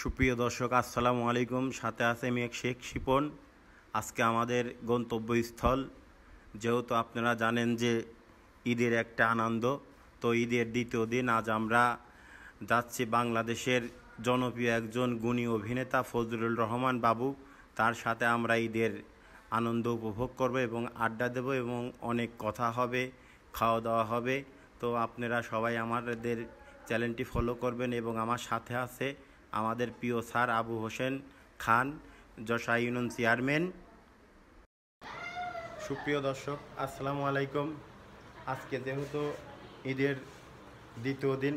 সুপ্রিয় দর্শক, আসসালামু আলাইকুম। সাথে আছে আমি এক শেখ শিপন। আজকে আমাদের গন্তব্যস্থল, যেহেতু আপনারা জানেন যে ঈদের একটা আনন্দ, তো ঈদের দ্বিতীয় দিন আজ আমরা যাচ্ছি বাংলাদেশের জনপ্রিয় একজন গুণী অভিনেতা ফজলুর রহমান বাবু। তার সাথে আমরা ঈদের আনন্দ উপভোগ করব এবং আড্ডা দেব এবং অনেক কথা হবে, খাওয়া দাওয়া হবে। তো আপনারা সবাই আমাদের চ্যানেলটি ফলো করবেন এবং আমার সাথে আছে আমাদের প্রিয় sir Abu Hossain Khan, Josha union chairman. সুপ্রিয় দর্শক, আসসালামু আলাইকুম। আজকে যেহেতু ঈদের দ্বিতীয় দিন,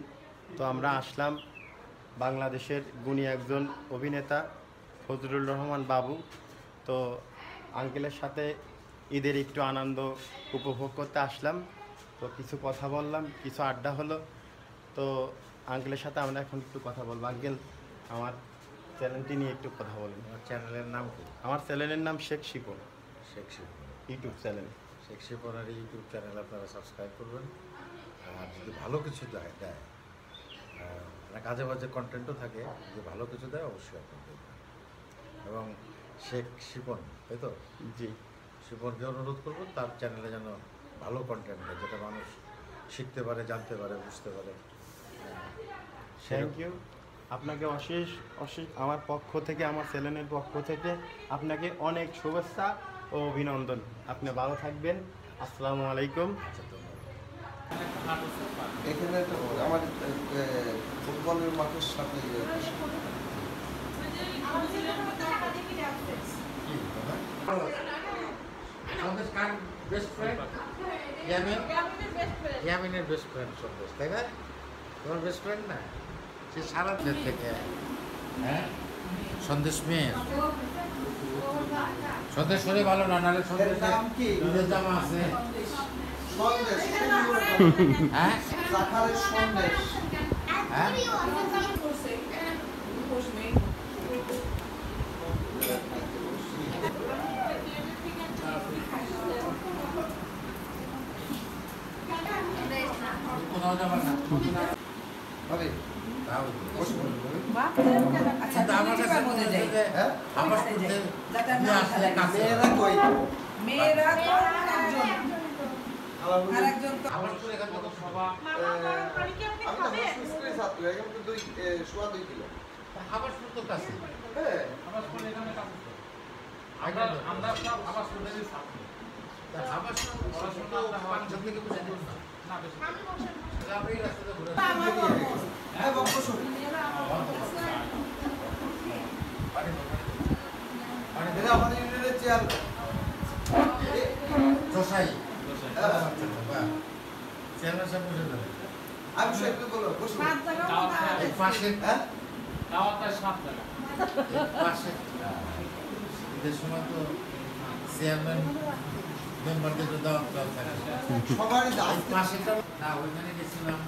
তো আমরা আসলাম বাংলাদেশের গুণী একজন অভিনেতা ফজলুর রহমান বাবু। তো আঙ্কেলের সাথে ঈদের একটু আনন্দ উপভোগ করতে আসলাম। তো কিছু কথা বললাম, কিছু আড্ডা হলো। তো আঙ্কেলের সাথে আমরা এখন একটু কথা বলবো। আঙ্কেল, আমার চ্যানেলটি নিয়ে একটু কথা বলেন। আমার চ্যানেলের নাম কি? আমার চ্যানেলের নাম শেখ শিপন, শেখ শিপন ইউটিউব চ্যানেল। শেখ শিপনের ইউটিউব চ্যানেল আপনারা সাবস্ক্রাইব করবেন। আর যদি ভালো কিছু দেয় কাজে বাজে কন্টেন্টও থাকে, যদি ভালো কিছু দেয় অবশ্যই আপনি দেখবেন। এবং শেখ শিপন, তাই তো? জি, শিপনকে অনুরোধ করবো তার চ্যানেলে যেন ভালো কন্টেন্ট দেয়, যেটা মানুষ শিখতে পারে, জানতে পারে, বুঝতে পারে। Thank you. আপনাকে অশেষ অশেষ আমার পক্ষ থেকে, আমার চ্যানেলের পক্ষ থেকে আপনাকে অনেক শুভেচ্ছা ও অভিনন্দন। আপনি ভালো থাকবেন। আসসালামু আলাইকুম। এখানে তো আমার ফুটবলের মাঠের সাথে ইয়ামিনের বেস্ট ফ্রেন্ড সন্দেশ, তাই না? তোমার বেস্ট ফ্রেন্ড না? সে সারা দেশ থেকে, হ্যাঁ, সন্দেশ মেয়ে সন্দেশ শরীর ভালো না, নাহলে সন্দেশ দুধের জামা আছে। হ্যাঁ, সন্দেশ, হ্যাঁ, কোথাও যাবার না। আরে মেয়েরা কই? মেয়েরা আমাদের ইউনিয়নের চেয়ার জশাই চেয়ারম্যান সাহেব বসে যাবে। আমি সাহেবকে বলো বসুন। পাশে হ্যাঁ, পাশে ঈদের সময় তো চেয়ারম্যান মেম্বারদের দাওয়াত থাকে, সবারই দায়িত্ব। পাশেটা না, ওইখানে গেছিলাম।